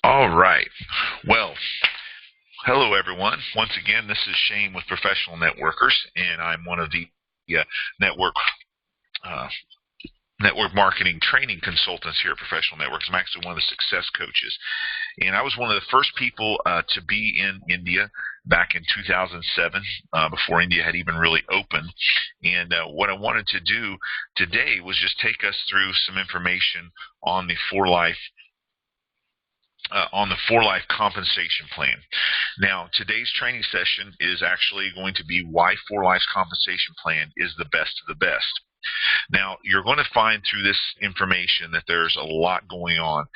All right. Well, hello everyone. Once again, this is Shane with Professional Networkers, and I'm one of the network uh, network marketing training consultants here at Professional Networks. I'm actually one of the success coaches, and I was one of the first people to be in India back in 2007, before India had even really opened. And what I wanted to do today was just take us through some information on the 4Life compensation plan. Now, today's training session is actually going to be why 4Life's compensation plan is the best of the best. Now, you're going to find through this information that there's a lot going on.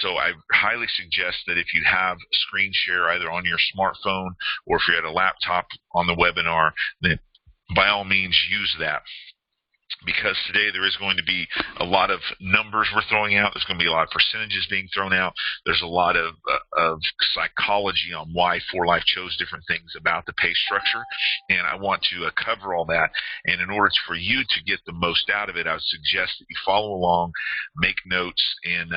So I highly suggest that if you have screen share either on your smartphone or if you're at a laptop on the webinar, then by all means use that. Because today there is going to be a lot of numbers we're throwing out. There's going to be a lot of percentages being thrown out. There's a lot of psychology on why 4Life chose different things about the pay structure, and I want to cover all that. And in order for you to get the most out of it, I would suggest that you follow along, make notes, and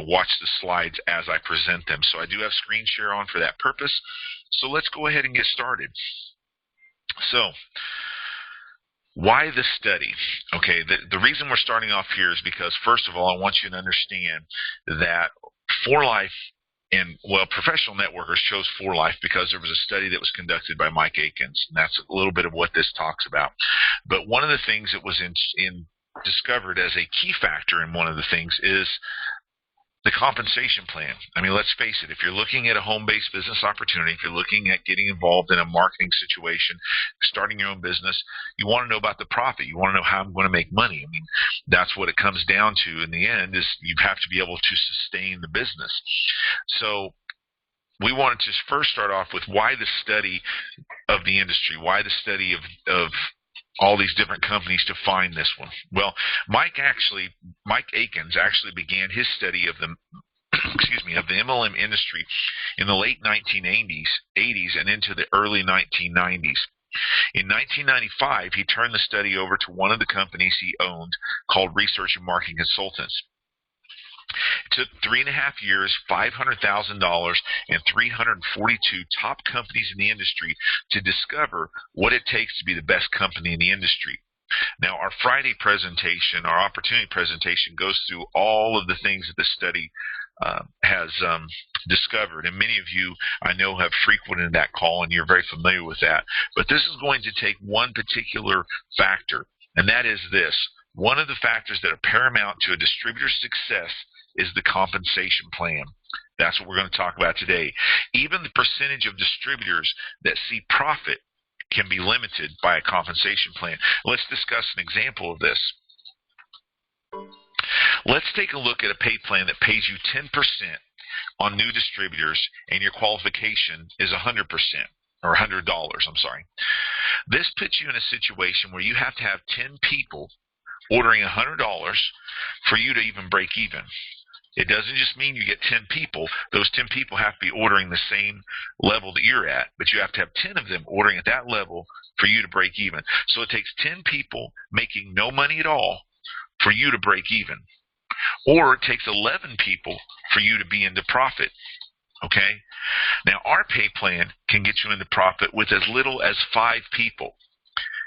watch the slides as I present them. So I do have screen share on for that purpose. So let's go ahead and get started. So, why the study? Okay, the reason we're starting off here is because, first of all, I want you to understand that 4Life Professional Networkers chose 4Life because there was a study that was conducted by Mike Akins, and that's a little bit of what this talks about. But one of the things that was discovered as a key factor in one of the things is the compensation plan. I mean, let's face it, if you're looking at a home-based business opportunity, if you're looking at getting involved in a marketing situation, starting your own business, you want to know about the profit. You want to know how I'm going to make money. I mean, that's what it comes down to in the end, is you have to be able to sustain the business. So we wanted to first start off with why the study of the industry, why the study of all these different companies to find this one. Well, Mike Akins actually began his study of the of the MLM industry in the late 1980s and into the early 1990s. In 1995, he turned the study over to one of the companies he owned called Research and Marketing Consultants. It took 3.5 years, $500,000, and 342 top companies in the industry to discover what it takes to be the best company in the industry. Now, our Friday presentation, our opportunity presentation, goes through all of the things that the study has discovered. And many of you, I know, have frequented that call, and you're very familiar with that. But this is going to take one particular factor, and that is this. One of the factors that are paramount to a distributor's success is the compensation plan. That's what we're going to talk about today. Even the percentage of distributors that see profit can be limited by a compensation plan. Let's discuss an example of this. Let's take a look at a pay plan that pays you 10% on new distributors, and your qualification is 100%. Or $100, I'm sorry. This puts you in a situation where you have to have 10 people ordering $100 for you to even break even. It doesn't just mean you get 10 people. Those 10 people have to be ordering the same level that you're at, but you have to have 10 of them ordering at that level for you to break even. So it takes 10 people making no money at all for you to break even. Or it takes 11 people for you to be into profit. Okay? Now, our pay plan can get you into profit with as little as 5 people.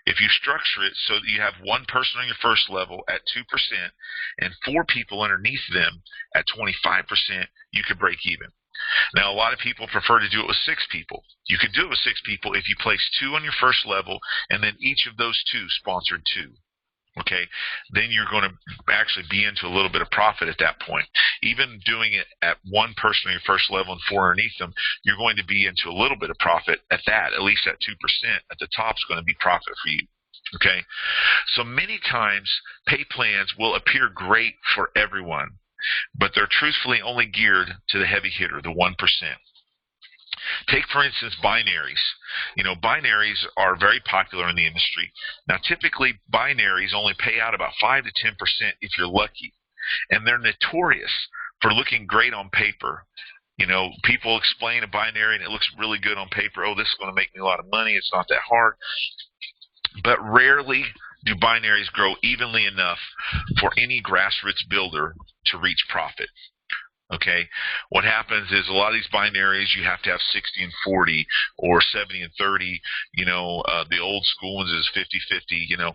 If you structure it so that you have one person on your first level at 2% and 4 people underneath them at 25%, you could break even. Now, a lot of people prefer to do it with 6 people. You could do it with 6 people if you place 2 on your first level and then each of those 2 sponsored 2. Okay, then you're going to actually be into a little bit of profit at that point. Even doing it at 1 person on your first level and 4 underneath them, you're going to be into a little bit of profit at that. At least at 2% at the top is going to be profit for you. Okay, so many times pay plans will appear great for everyone, but they're truthfully only geared to the heavy hitter, the 1%. Take, for instance, binaries. Binaries are very popular in the industry. Now, typically, binaries only pay out about 5 to 10% if you're lucky. And they're notorious for looking great on paper. People explain a binary and it looks really good on paper. Oh, this is going to make me a lot of money. It's not that hard. But rarely do binaries grow evenly enough for any grassroots builder to reach profit. Okay, what happens is a lot of these binaries you have to have 60 and 40 or 70 and 30. The old school ones is 50-50.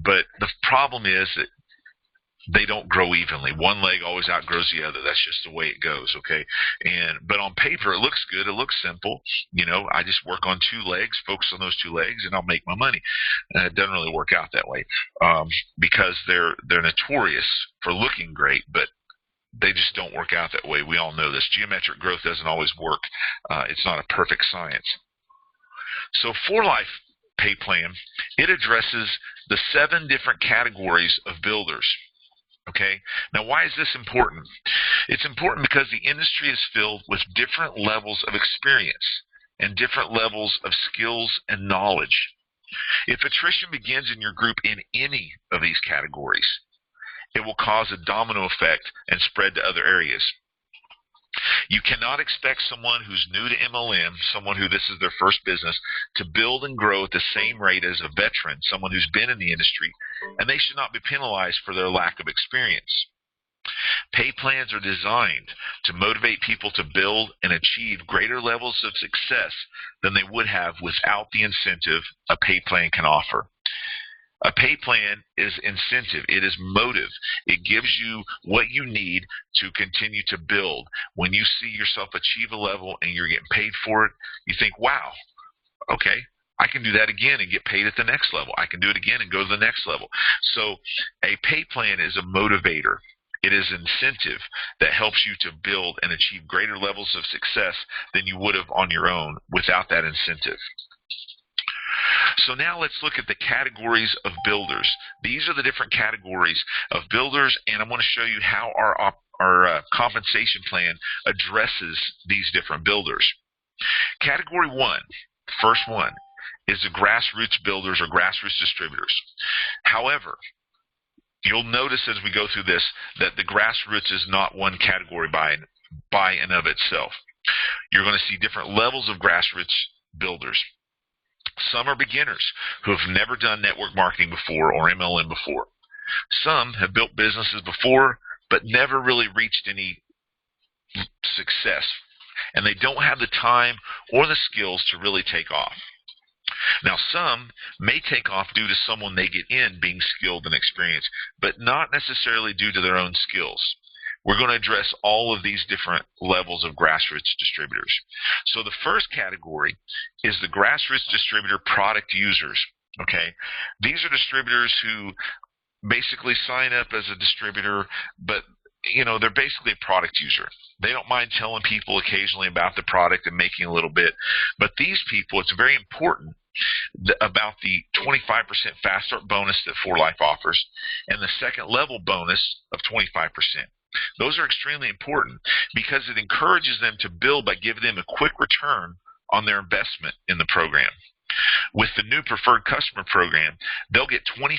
But the problem is that they don't grow evenly. One leg always outgrows the other. That's just the way it goes, okay? But on paper, it looks good. It looks simple. I just work on two legs, focus on those two legs, and I'll make my money. And it doesn't really work out that way because they're notorious for looking great, but they just don't work out that way. We all know this. Geometric growth doesn't always work. It's not a perfect science. So 4Life Pay Plan, it addresses the 7 different categories of builders. Okay, now why is this important? It's important because the industry is filled with different levels of experience and different levels of skills and knowledge. If attrition begins in your group in any of these categories, it will cause a domino effect and spread to other areas. You cannot expect someone who's new to MLM, someone who this is their first business, to build and grow at the same rate as a veteran, someone who's been in the industry, and they should not be penalized for their lack of experience. Pay plans are designed to motivate people to build and achieve greater levels of success than they would have without the incentive a pay plan can offer. A pay plan is incentive. It is motive. It gives you what you need to continue to build. When you see yourself achieve a level and you're getting paid for it, you think, wow, okay, I can do that again and get paid at the next level. I can do it again and go to the next level. So a pay plan is a motivator. It is incentive that helps you to build and achieve greater levels of success than you would have on your own without that incentive. So now let's look at the categories of builders. These are the different categories of builders, and I'm going to show you how our compensation plan addresses these different builders. Category 1, first one, is the grassroots builders or grassroots distributors. However, you'll notice as we go through this that the grassroots is not one category by and of itself. You're going to see different levels of grassroots builders. Some are beginners who have never done network marketing before or MLM before. Some have built businesses before but never really reached any success, and they don't have the time or the skills to really take off. Now, some may take off due to someone they get in being skilled and experienced, but not necessarily due to their own skills. We're going to address all of these different levels of grassroots distributors. So the first category is the grassroots distributor product users. Okay, these are distributors who basically sign up as a distributor, but they're basically a product user. They don't mind telling people occasionally about the product and making a little bit, but these people, it's very important about the 25% fast start bonus that 4Life offers and the second level bonus of 25%. Those are extremely important because it encourages them to build by giving them a quick return on their investment in the program. With the new preferred customer program, they'll get 25%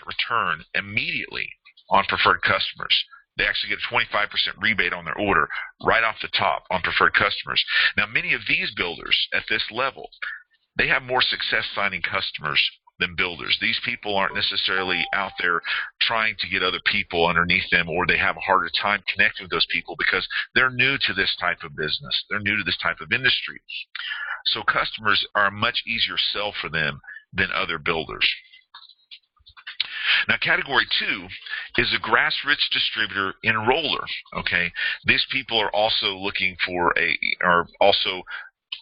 return immediately on preferred customers. They actually get a 25% rebate on their order right off the top on preferred customers. Now, many of these builders at this level, they have more success signing customers than builders. These people aren't necessarily out there trying to get other people underneath them, or they have a harder time connecting with those people because they're new to this type of business. They're new to this type of industry. So customers are a much easier sell for them than other builders. Now, category 2 is a grassroots distributor enroller. Okay, these people are also looking for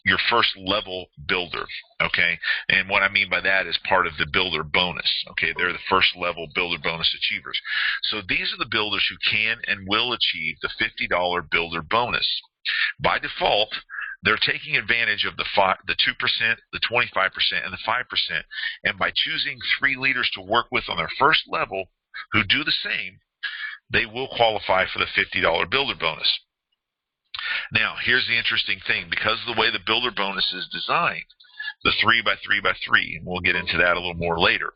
your first level builder. Okay, and what I mean by that is part of the builder bonus. Okay, they're the first level builder bonus achievers. So these are the builders who can and will achieve the $50 builder bonus. By default, they're taking advantage of the 2%, the 25%, and the 5%, and by choosing 3 leaders to work with on their first level who do the same, they will qualify for the $50 builder bonus. Now, here's the interesting thing. Because of the way the builder bonus is designed, the 3x3x3, and we'll get into that a little more later,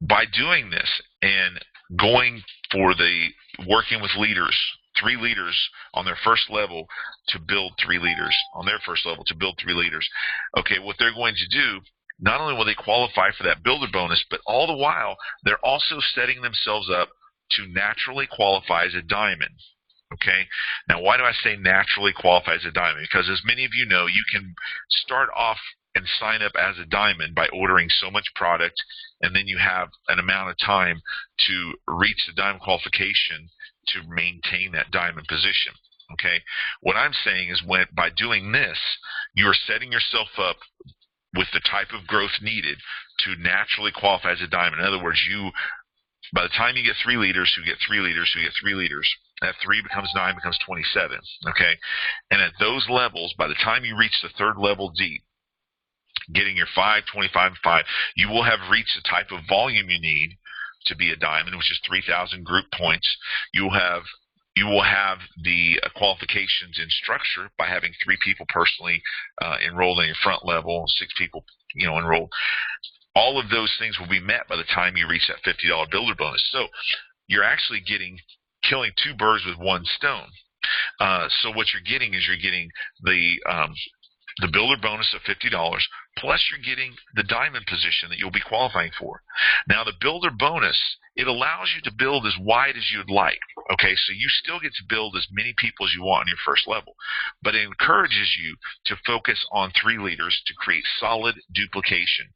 by doing this and going for the working with leaders, 3 leaders on their first level to build 3 leaders, on their first level to build 3 leaders. Okay, what they're going to do, not only will they qualify for that builder bonus, but all the while, they're also setting themselves up to naturally qualify as a diamond. Okay. Now, why do I say naturally qualify as a diamond? Because as many of you know, you can start off and sign up as a diamond by ordering so much product, and then you have an amount of time to reach the diamond qualification to maintain that diamond position. Okay. What I'm saying is by doing this, you're setting yourself up with the type of growth needed to naturally qualify as a diamond. In other words, by the time you get 3 leaders, who get 3 leaders, who get 3 leaders, that 3 becomes 9, becomes 27. Okay. And at those levels, by the time you reach the 3rd level deep, getting your 5, 25, 5, you will have reached the type of volume you need to be a diamond, which is 3,000 group points. You will have the qualifications in structure by having 3 people personally enrolled in your front level, 6 people enrolled. All of those things will be met by the time you reach that $50 builder bonus. So you're actually killing 2 birds with 1 stone. So what you're getting is the builder bonus of $50, plus you're getting the diamond position that you'll be qualifying for. Now, the builder bonus, it allows you to build as wide as you'd like. Okay, so you still get to build as many people as you want on your first level, but it encourages you to focus on 3 leaders to create solid duplication.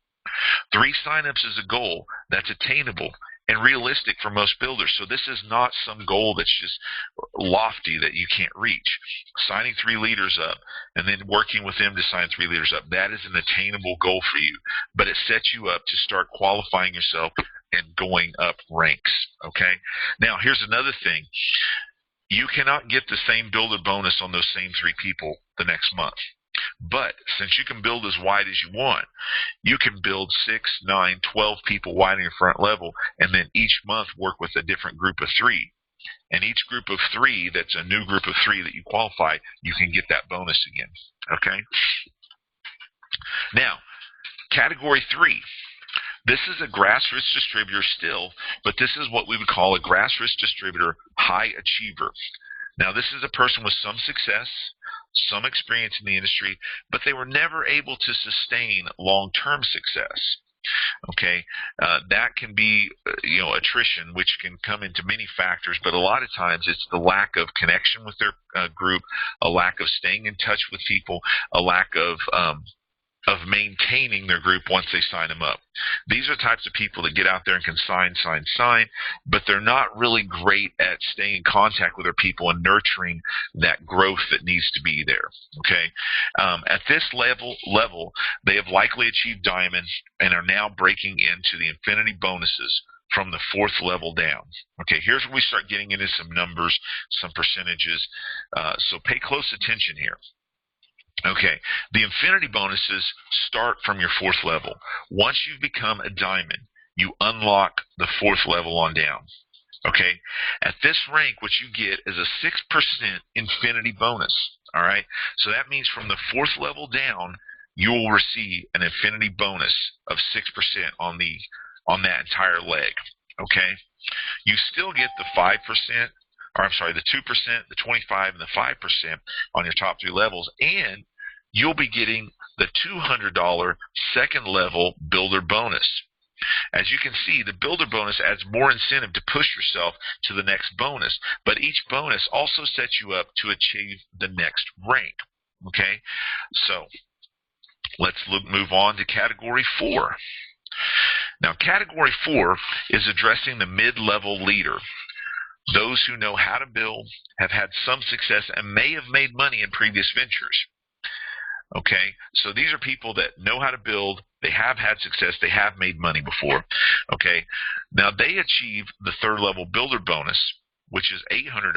3 signups is a goal that's attainable and realistic for most builders. So this is not some goal that's just lofty that you can't reach. Signing 3 leaders up and then working with them to sign 3 leaders up, that is an attainable goal for you. But it sets you up to start qualifying yourself and going up ranks. Okay? Now, here's another thing. You cannot get the same builder bonus on those same 3 people the next month. But since you can build as wide as you want, you can build 6, 9, 12 people wide in your front level, and then each month work with a different group of 3. And each group of 3, that's a new group of 3 that you qualify, you can get that bonus again. Okay? Now, category 3. This is a grassroots distributor still, but this is what we would call a grassroots distributor high achiever. Now, this is a person with some success, some experience in the industry, but they were never able to sustain long-term success. Okay, that can be, attrition, which can come into many factors, but a lot of times it's the lack of connection with their group, a lack of staying in touch with people, a lack of maintaining their group once they sign them up. These are types of people that get out there and can sign, but they're not really great at staying in contact with their people and nurturing that growth that needs to be there. Okay, at this level, they have likely achieved diamond and are now breaking into the infinity bonuses from the 4th level down. Okay, here's where we start getting into some numbers, some percentages. So pay close attention here. Okay, the infinity bonuses start from your 4th level. Once you've become a diamond, you unlock the 4th level on down. Okay, at this rank, what you get is a 6% infinity bonus. All right, so that means from the 4th level down, you will receive an infinity bonus of 6% on that entire leg. Okay, you still get the 5%. Or I'm sorry, the 2%, the 25%, and the 5% on your top 3 levels, and you'll be getting the $200 second level builder bonus. As you can see, the builder bonus adds more incentive to push yourself to the next bonus, but each bonus also sets you up to achieve the next rank. Okay, so let's move on to category 4. Now, category 4 is addressing the mid-level leader. Those who know how to build, have had some success, and may have made money in previous ventures. Okay, so these are people that know how to build, they have had success, they have made money before. Okay, now they achieve the 3rd level builder bonus, which is $800,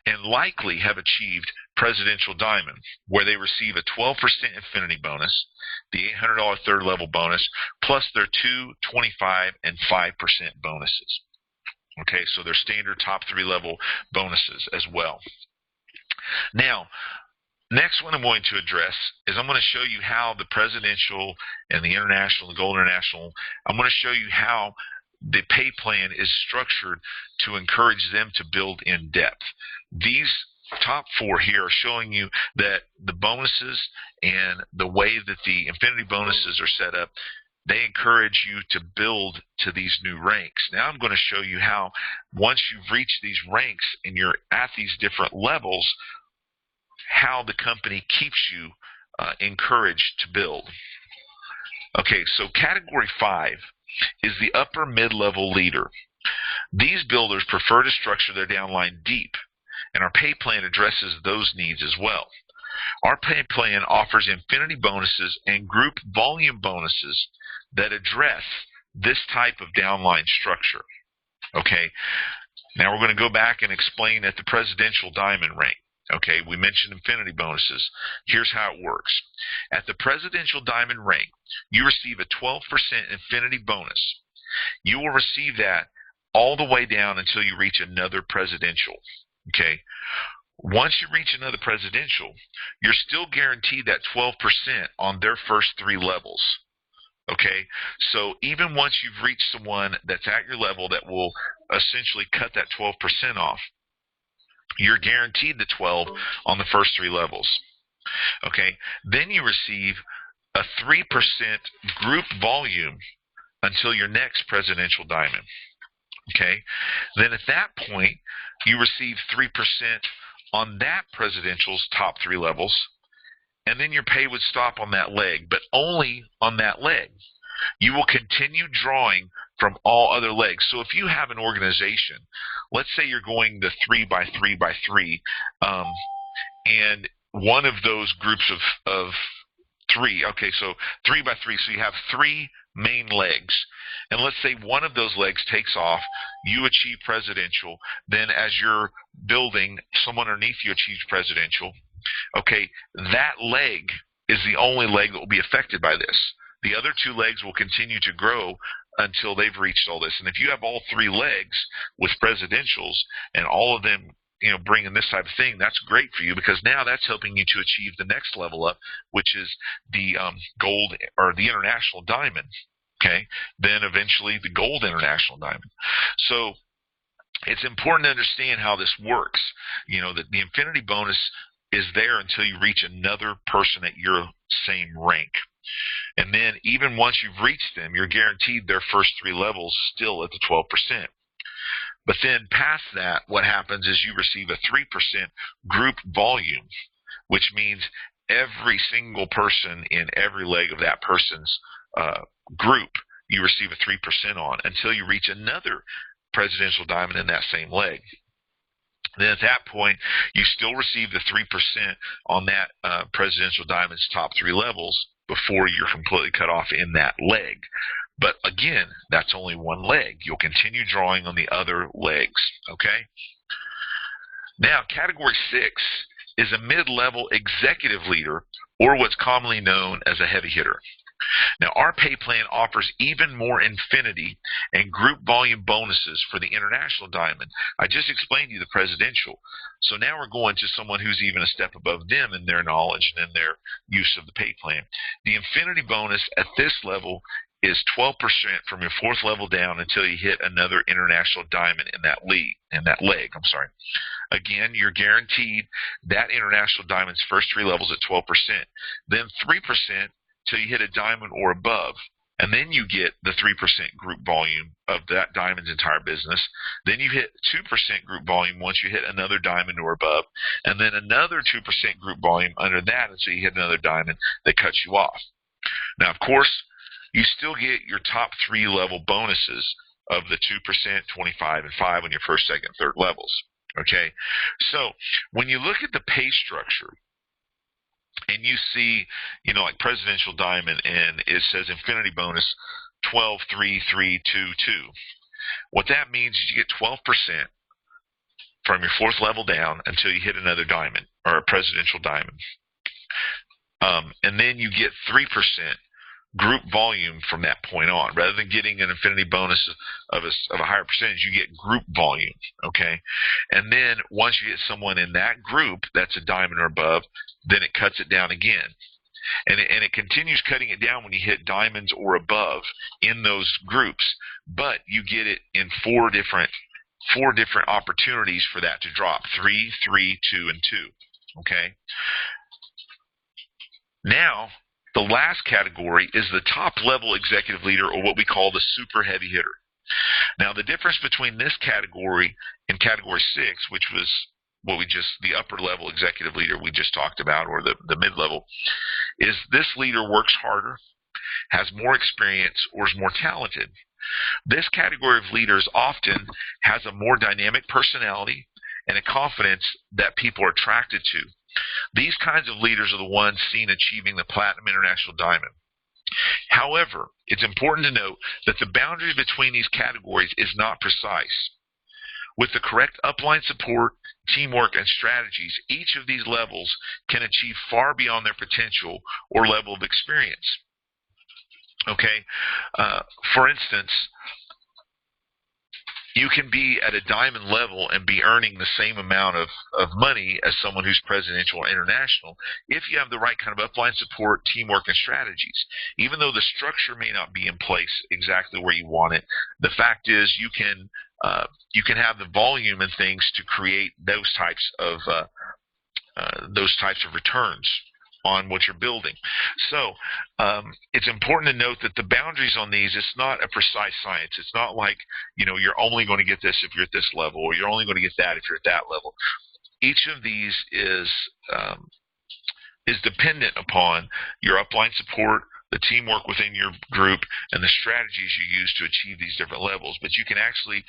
and likely have achieved presidential diamond, where they receive a 12% infinity bonus, the $800 3rd level bonus, plus their 2, 25, and 5% bonuses. Okay, so they're standard top 3 level bonuses as well. Now, next one I'm going to address is I'm going to show you how the presidential and the international, the gold international, I'm going to show you how the pay plan is structured to encourage them to build in depth. These top 4 here are showing you that the bonuses and the way that the infinity bonuses are set up they encourage you to build to these new ranks. Now I'm going to show you how, once you've reached these ranks and you're at these different levels, how the company keeps you encouraged to build. Okay, so category 5 is the upper mid-level leader. These builders prefer to structure their downline deep, and our pay plan addresses those needs as well. Our pay plan offers infinity bonuses and group volume bonuses that address this type of downline structure. Okay, now we're going to go back and explain at the presidential diamond rank. Okay, we mentioned infinity bonuses. Here's how it works. At the presidential diamond rank, you receive a 12% infinity bonus. You will receive that all the way down until you reach another presidential. Okay, once you reach another presidential, you're still guaranteed that 12% on their first 3 levels. Okay, so even once you've reached someone that's at your level that will essentially cut that 12% off, you're guaranteed the 12 on the first 3 levels. Okay, then you receive a 3% group volume until your next presidential diamond. Okay, then at that point, you receive 3% on that presidential's top 3 levels, and then your pay would stop on that leg, but only on that leg. You will continue drawing from all other legs. So if you have an organization, let's say you're going the 3 by 3 by 3, and one of those groups of 3, okay, so 3 by 3, so you have 3 main legs, and let's say one of those legs takes off, you achieve presidential, then as you're building, someone underneath you achieves presidential. Okay, that leg is the only leg that will be affected by this. The other 2 legs will continue to grow until they've reached all this. And if you have all 3 legs with presidentials and all of them, bringing this type of thing, that's great for you, because now that's helping you to achieve the next level up, which is the gold or the international diamond. Okay, then eventually the gold international diamond. So it's important to understand how this works. That the infinity bonus is there until you reach another person at your same rank. And then even once you've reached them, you're guaranteed their first 3 levels still at the 12%. But then past that, what happens is you receive a 3% group volume, which means every single person in every leg of that person's group, you receive a 3% on until you reach another presidential diamond in that same leg. Then at that point, you still receive the 3% on that presidential diamond's top 3 levels before you're completely cut off in that leg. But again, that's only one leg. You'll continue drawing on the other legs. Okay? Now, category 6 is a mid-level executive leader, or what's commonly known as a heavy hitter. Now, our pay plan offers even more infinity and group volume bonuses for the international diamond. I just explained to you the presidential. So now we're going to someone who's even a step above them in their knowledge and in their use of the pay plan. The infinity bonus at this level is 12% from your 4th level down until you hit another international diamond in that leg. Again, you're guaranteed that international diamond's first 3 levels at 12%. Then 3% till you hit a diamond or above, and then you get the 3% group volume of that diamond's entire business. Then you hit 2% group volume once you hit another diamond or above, and then another 2% group volume under that until you hit another diamond that cuts you off. Now, of course, you still get your top 3 level bonuses of the 2%, 25, and 5 on your first, second, third levels. Okay, so when you look at the pay structure, and you see, like presidential diamond, and it says infinity bonus 12, 3, 3, 2, 2. What that means is you get 12% from your 4th level down until you hit another diamond or a presidential diamond. And then you get 3% group volume from that point on. Rather than getting an infinity bonus of a higher percentage, you get group volume. Okay, and then once you get someone in that group that's a diamond or above, then it cuts it down again, and it continues cutting it down when you hit diamonds or above in those groups. But you get it in 4 different opportunities for that to drop: 3, 3, 2, and 2. Okay. Now, The last category is the top level executive leader, or what we call the super heavy hitter. Now, the difference between this category and category 6, which was the upper level executive leader we just talked about, or the mid-level, is this leader works harder, has more experience, or is more talented. This category of leaders often has a more dynamic personality and a confidence that people are attracted to. These kinds of leaders are the ones seen achieving the Platinum International Diamond. However, it's important to note that the boundaries between these categories is not precise. With the correct upline support, teamwork, and strategies, each of these levels can achieve far beyond their potential or level of experience. Okay, for instance, you can be at a diamond level and be earning the same amount of money as someone who's presidential or international if you have the right kind of upline support, teamwork, and strategies. Even though the structure may not be in place exactly where you want it, the fact is you can have the volume and things to create those types of returns on what you're building. So it's important to note that the boundaries on these, it's not a precise science. It's not like, you're only going to get this if you're at this level, or you're only going to get that if you're at that level. Each of these is dependent upon your upline support, the teamwork within your group, and the strategies you use to achieve these different levels. But you can actually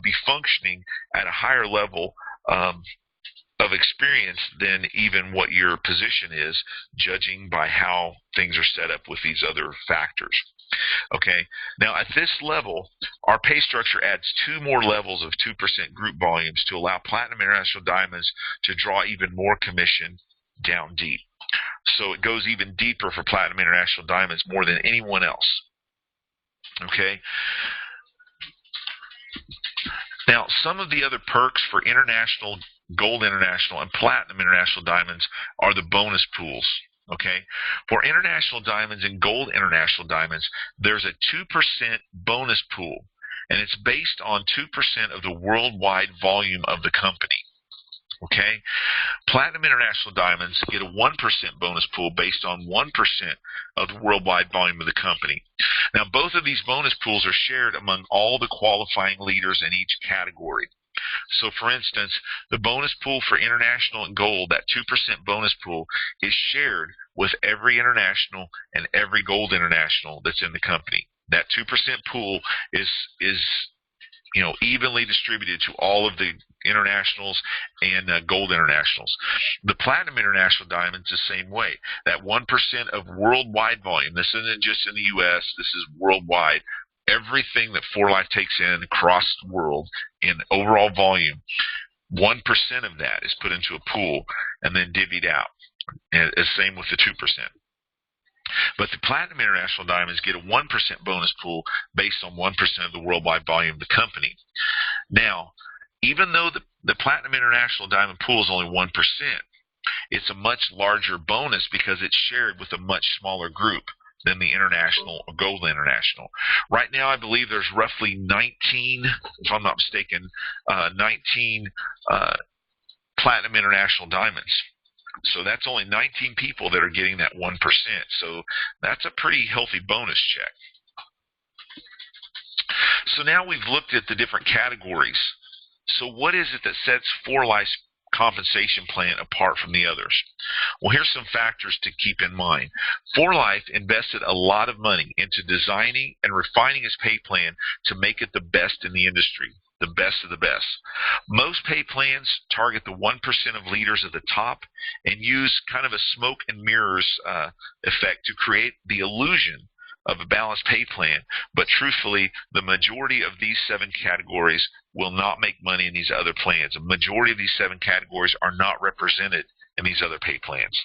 be functioning at a higher level of experience than even what your position is, judging by how things are set up with these other factors. Okay, now at this level, our pay structure adds 2 more levels of 2% group volumes to allow Platinum International Diamonds to draw even more commission down deep. So it goes even deeper for Platinum International Diamonds more than anyone else. Okay. Now, some of the other perks for international, gold international, and platinum international diamonds are the bonus pools. Okay, for international diamonds and gold international diamonds, there's a 2% bonus pool, and it's based on 2% of the worldwide volume of the company. Okay, platinum international diamonds get a 1% bonus pool based on 1% of the worldwide volume of the company. Now, both of these bonus pools are shared among all the qualifying leaders in each category. So, for instance, the bonus pool for international and gold, that 2% bonus pool, is shared with every international and every gold international that's in the company. That 2% pool is evenly distributed to all of the internationals and gold internationals. The platinum international diamonds the same way. That 1% of worldwide volume, this isn't just in the U.S., this is worldwide. Everything that 4Life takes in across the world in overall volume, 1% of that is put into a pool and then divvied out. And the same with the 2%. But the Platinum International Diamonds get a 1% bonus pool based on 1% of the worldwide volume of the company. Now, even though the Platinum International Diamond pool is only 1%, it's a much larger bonus because it's shared with a much smaller group than the international or gold international. Right now, I believe there's roughly 19, if I'm not mistaken, 19 Platinum International Diamonds. So that's only 19 people that are getting that 1%. So that's a pretty healthy bonus check. So now we've looked at the different categories. So what is it that sets 4Life's compensation plan apart from the others? Well, here's some factors to keep in mind. 4Life invested a lot of money into designing and refining its pay plan to make it the best in the industry, the best of the best. Most pay plans target the 1% of leaders at the top and use kind of a smoke and mirrors effect to create the illusion of a balanced pay plan, but truthfully, the majority of these 7 categories will not make money in these other plans. A majority of these 7 categories are not represented in these other pay plans.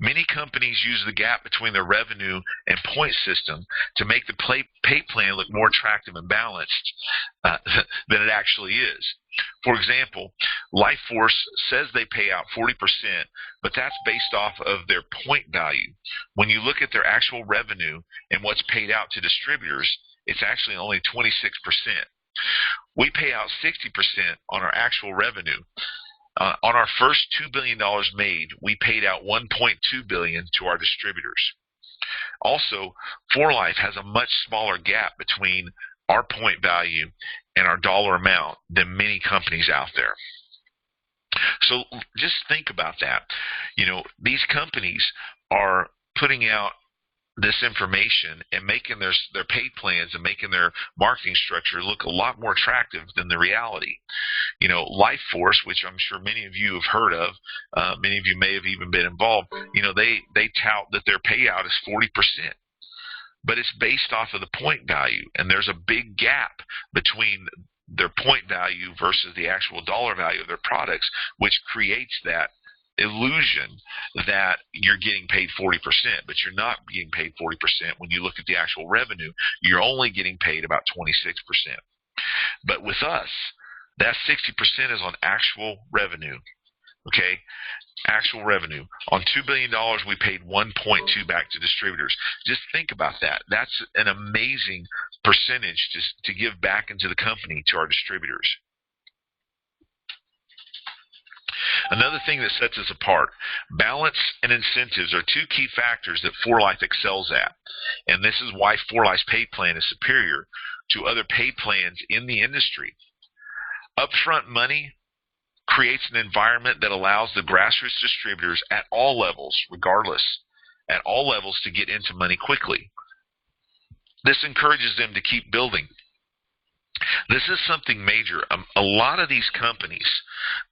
Many companies use the gap between their revenue and point system to make the pay plan look more attractive and balanced than it actually is. For example, LifeForce says they pay out 40%, but that's based off of their point value. When you look at their actual revenue and what's paid out to distributors, it's actually only 26%. We pay out 60% on our actual revenue. On our first $2 billion made, we paid out $1.2 billion to our distributors. Also, 4Life has a much smaller gap between our point value and our dollar amount than many companies out there. So just think about that. These companies are putting out this information and making their pay plans and making their marketing structure look a lot more attractive than the reality. Life Force, which I'm sure many of you have heard of, many of you may have even been involved, they tout that their payout is 40%. But it's based off of the point value, and there's a big gap between their point value versus the actual dollar value of their products, which creates that illusion that you're getting paid 40%, but you're not getting paid 40% when you look at the actual revenue. You're only getting paid about 26%. But with us, that 60% is on actual revenue. Okay? Actual revenue. On $2 billion, we paid 1.2 back to distributors. Just think about that. That's an amazing percentage to give back into the company to our distributors. Another thing that sets us apart, balance and incentives are two key factors that 4Life excels at. And this is why 4Life's pay plan is superior to other pay plans in the industry. Upfront money creates an environment that allows the grassroots distributors at all levels, regardless, at all levels to get into money quickly. This encourages them to keep building. This is something major. A lot of these companies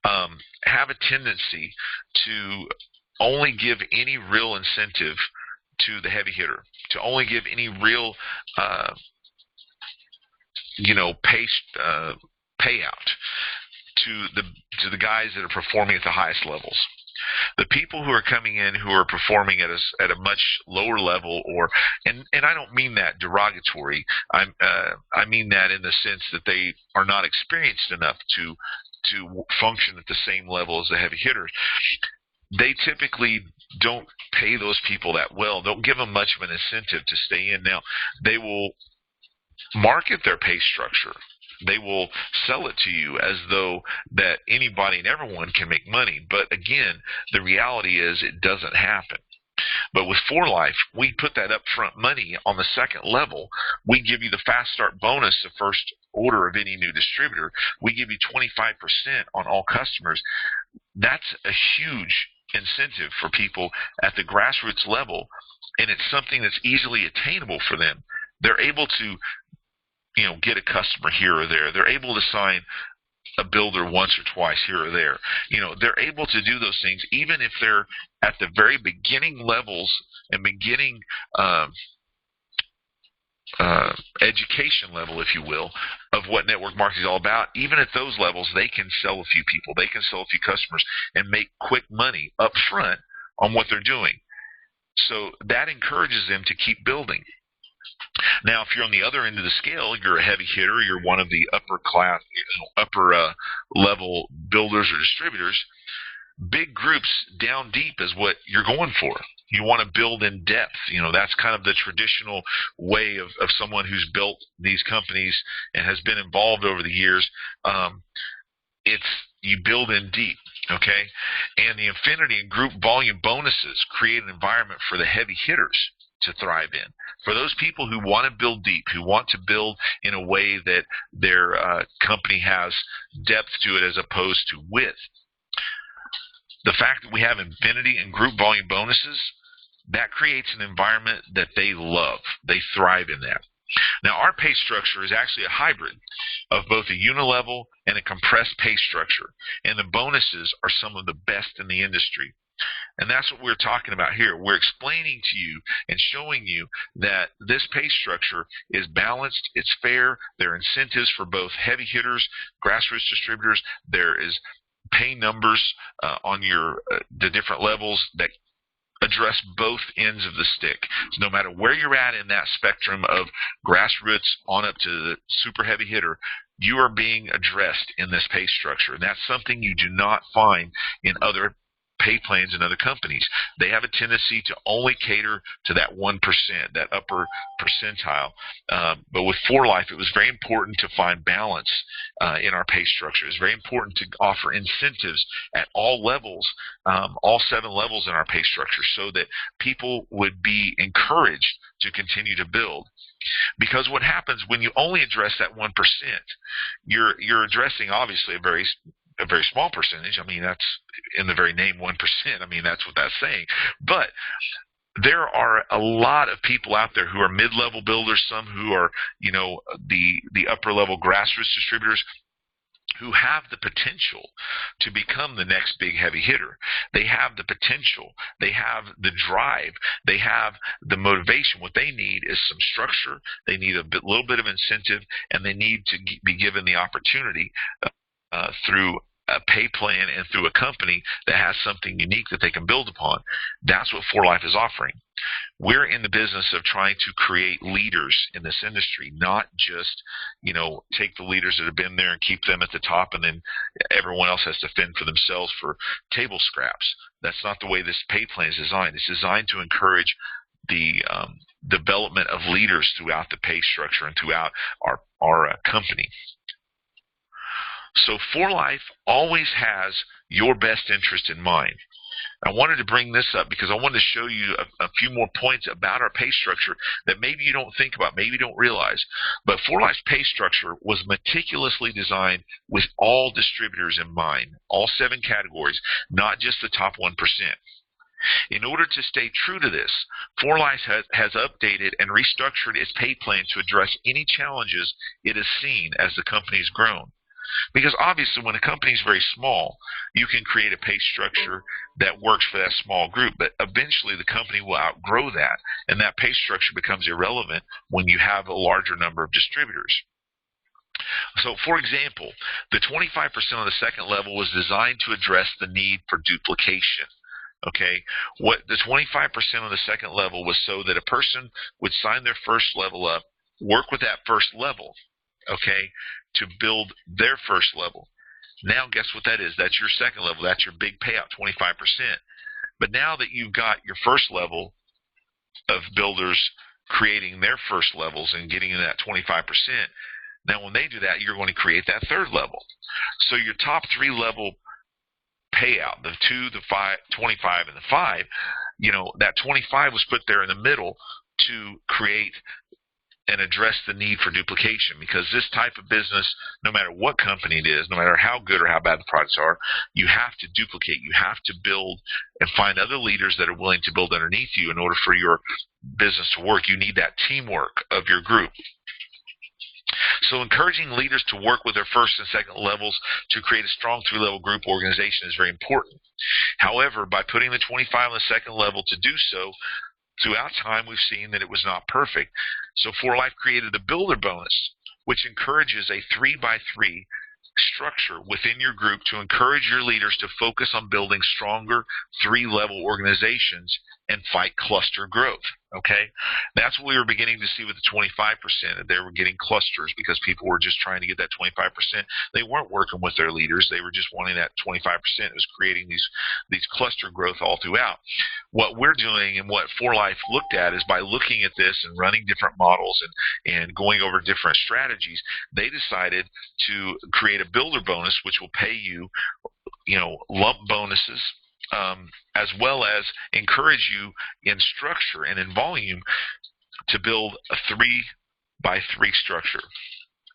have a tendency to only give any real incentive to the heavy hitter, to only give any real payout to the guys that are performing at the highest levels. The people who are coming in who are performing at a much lower level, and I don't mean that derogatory. I mean that in the sense that they are not experienced enough to function at the same level as the heavy hitters. They typically don't pay those people that well. Don't give them much of an incentive to stay in. Now, they will market their pay structure. They will sell it to you as though that anybody and everyone can make money. But again, the reality is it doesn't happen. But with 4Life, we put that upfront money on the second level. We give you the fast start bonus, the first order of any new distributor. We give you 25% on all customers. That's a huge incentive for people at the grassroots level, and it's something that's easily attainable for them. They're able to get a customer here or there. They're able to sign a builder once or twice here or there. They're able to do those things even if they're at the very beginning levels and beginning education level, if you will, of what network marketing is all about. Even at those levels, they can sell a few people. They can sell a few customers and make quick money up front on what they're doing. So that encourages them to keep building. Now, if you're on the other end of the scale, you're a heavy hitter, you're one of the upper level builders or distributors, big groups down deep is what you're going for. You want to build in depth. That's kind of the traditional way of someone who's built these companies and has been involved over the years. You build in deep, okay? And the infinity and group volume bonuses create an environment for the heavy hitters to thrive in. For those people who want to build deep, who want to build in a way that their company has depth to it as opposed to width. The fact that we have infinity and group volume bonuses, that creates an environment that they love. They thrive in that. Now, our pay structure is actually a hybrid of both a unilevel and a compressed pay structure, and the bonuses are some of the best in the industry. And that's what we're talking about here. We're explaining to you and showing you that this pay structure is balanced, it's fair, there are incentives for both heavy hitters, grassroots distributors, there is pay numbers on the different levels that address both ends of the stick. So no matter where you're at in that spectrum of grassroots on up to the super heavy hitter, you are being addressed in this pay structure. And that's something you do not find in other pay plans in other companies. They have a tendency to only cater to that 1%, that upper percentile. But with 4Life, it was very important to find balance in our pay structure. It's very important to offer incentives at all levels, all 7 levels in our pay structure, so that people would be encouraged to continue to build. Because what happens when you only address that 1%, you're addressing obviously a very small percentage. I mean, that's in the very name 1%. I mean, that's what that's saying. But there are a lot of people out there who are mid-level builders, some who are, the upper-level grassroots distributors, who have the potential to become the next big heavy hitter. They have the potential. They have the drive. They have the motivation. What they need is some structure. They need a little bit of incentive, and they need to be given the opportunity through a pay plan and through a company that has something unique that they can build upon. That's what 4Life is offering. We're in the business of trying to create leaders in this industry, not just, take the leaders that have been there and keep them at the top, and then everyone else has to fend for themselves for table scraps. That's not the way this pay plan is designed. It's designed to encourage the development of leaders throughout the pay structure and throughout our company. So 4Life always has your best interest in mind. I wanted to bring this up because I wanted to show you a few more points about our pay structure that maybe you don't think about, maybe you don't realize. But 4Life's pay structure was meticulously designed with all distributors in mind, all 7 categories, not just the top 1%. In order to stay true to this, 4Life has updated and restructured its pay plan to address any challenges it has seen as the company has grown. Because obviously when a company is very small, you can create a pay structure that works for that small group, but eventually the company will outgrow that, and that pay structure becomes irrelevant when you have a larger number of distributors. So, for example, the 25% of the second level was designed to address the need for duplication. Okay, what the 25% of the second level was so that a person would sign their first level up, work with that first level, okay, to build their first level. Now guess what that is? That's your second level. That's your big payout, 25%. But now that you've got your first level of builders creating their first levels and getting in that 25%, now when they do that, you're going to create that third level. So your top 3 level payout, the 2, the 5, 25, and the 5, that 25 was put there in the middle to create and address the need for duplication, because this type of business, no matter what company it is, no matter how good or how bad the products are, you have to duplicate. You have to build and find other leaders that are willing to build underneath you in order for your business to work. You need that teamwork of your group. So encouraging leaders to work with their first and second levels to create a strong 3-level group organization is very important. However, by putting the 25 on the second level to do so, throughout time, we've seen that it was not perfect. So 4Life created a builder bonus, which encourages a 3x3 structure within your group to encourage your leaders to focus on building stronger 3-level organizations and fight cluster growth. Okay, that's what we were beginning to see with the 25%. They were getting clusters because people were just trying to get that 25%. They weren't working with their leaders. They were just wanting that 25%. It was creating these cluster growth all throughout. What we're doing and what 4Life looked at is by looking at this and running different models and going over different strategies, they decided to create a builder bonus, which will pay you, lump bonuses, as well as encourage you in structure and in volume to build a 3x3 structure.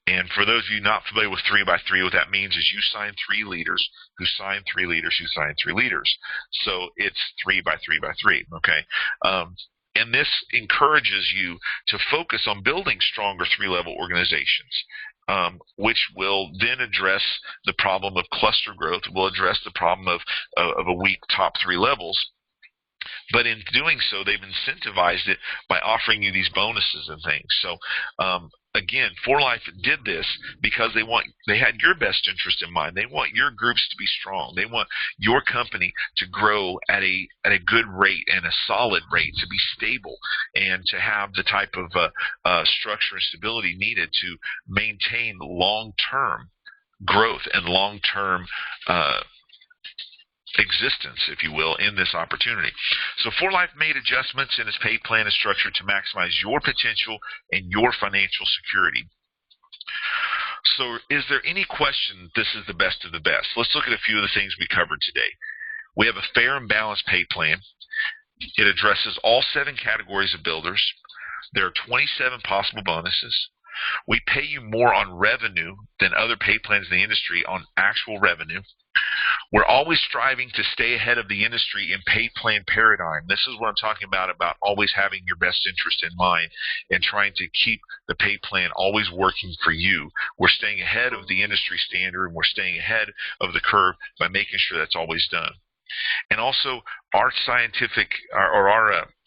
And for those of you not familiar with 3x3, what that means is you sign 3 leaders who sign 3 leaders who sign 3 leaders. So it's 3x3x3, okay? And this encourages you to focus on building stronger 3-level organizations, which will then address the problem of cluster growth, will address the problem of a weak top 3 levels. But in doing so, they've incentivized it by offering you these bonuses and things. So again, 4Life did this because they had your best interest in mind. They want your groups to be strong. They want your company to grow at a good rate and a solid rate, to be stable and to have the type of structure and stability needed to maintain long-term growth and long-term existence, if you will, in this opportunity. So 4Life made adjustments in its pay plan and structure to maximize your potential and your financial security. So is there any question this is the best of the best? Let's look at a few of the things we covered today. We have a fair and balanced pay plan. It addresses all 7 categories of builders. There are 27 possible bonuses. We pay you more on revenue than other pay plans in the industry on actual revenue. We're always striving to stay ahead of the industry in pay plan paradigm. This is what I'm talking about always having your best interest in mind and trying to keep the pay plan always working for you. We're staying ahead of the industry standard, and we're staying ahead of the curve by making sure that's always done. And also, our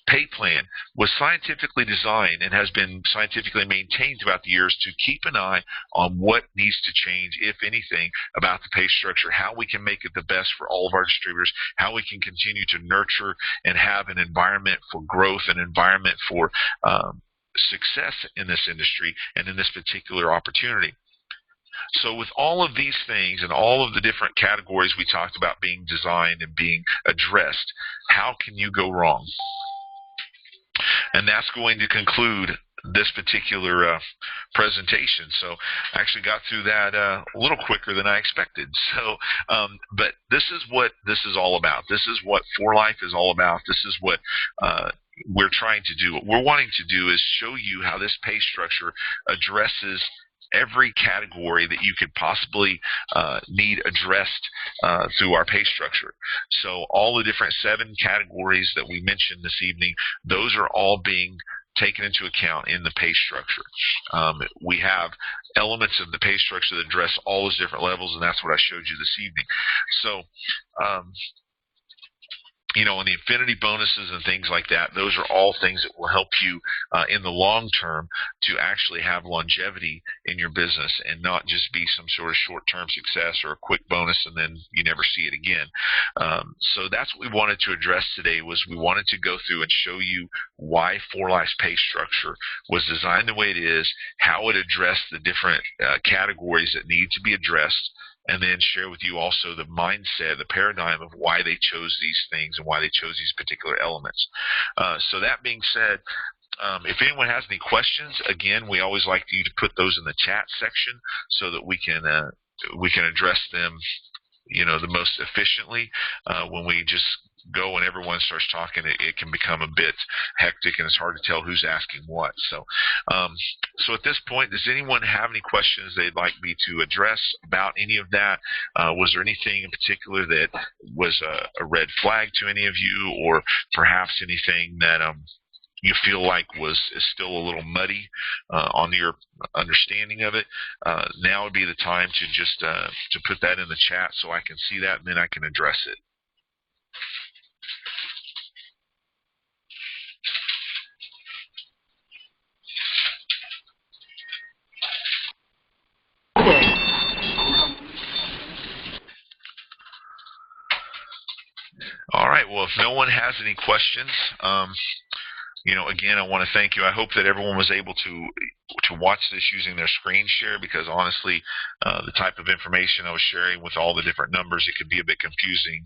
pay plan was scientifically designed and has been scientifically maintained throughout the years to keep an eye on what needs to change, if anything, about the pay structure, how we can make it the best for all of our distributors, how we can continue to nurture and have an environment for growth, an environment for success in this industry and in this particular opportunity. So with all of these things and all of the different categories we talked about being designed and being addressed, how can you go wrong? And that's going to conclude this particular presentation. So I actually got through that a little quicker than I expected. So, but this is what this is all about. This is what 4Life is all about. This is what we're trying to do. What we're wanting to do is show you how this pay structure addresses every category that you could possibly need addressed through our pay structure. So all the different 7 categories that we mentioned this evening, those are all being taken into account in the pay structure. We have elements of the pay structure that address all those different levels, and that's what I showed you this evening. So you know, and the infinity bonuses and things like that, those are all things that will help you in the long term to actually have longevity in your business and not just be some sort of short-term success or a quick bonus and then you never see it again. So that's what we wanted to address today. Was we wanted to go through and show you why 4Life's pay structure was designed the way it is, how it addressed the different categories that need to be addressed, and then share with you also the mindset, the paradigm of why they chose these things and why they chose these particular elements. So that being said, if anyone has any questions, again, we always like you to put those in the chat section so that we can address them, you know, the most efficiently. When we just go and everyone starts talking, it can become a bit hectic and it's hard to tell who's asking what. So so at this point, does anyone have any questions they'd like me to address about any of that? Was there anything in particular that was a red flag to any of you, or perhaps anything that you feel like is still a little muddy on your understanding of it? Now would be the time to just to put that in the chat so I can see that and then I can address it. All right, well, if no one has any questions, you know, again, I want to thank you. I hope that everyone was able to watch this using their screen share, because honestly, the type of information I was sharing with all the different numbers, it could be a bit confusing.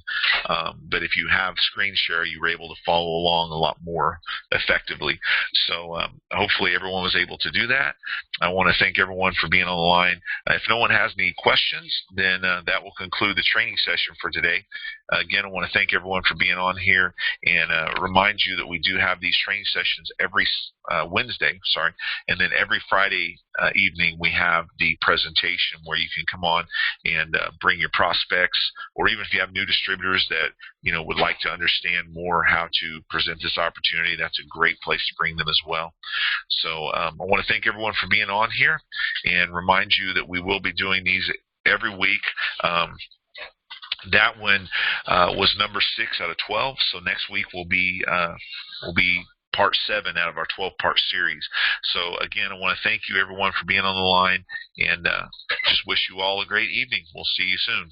But if you have screen share, you were able to follow along a lot more effectively. So hopefully everyone was able to do that. I want to thank everyone for being on the line. If no one has any questions, then that will conclude the training session for today. Again, I want to thank everyone for being on here and remind you that we do have these training sessions every Wednesday, and then every Friday evening we have the presentation where you can come on and bring your prospects, or even if you have new distributors that would like to understand more how to present this opportunity, that's a great place to bring them as well. So I want to thank everyone for being on here and remind you that we will be doing these every week. That one was number 6 out of 12. So next week will be part 7 out of our 12-part series. So again, I want to thank you everyone for being on the line, and just wish you all a great evening. We'll see you soon.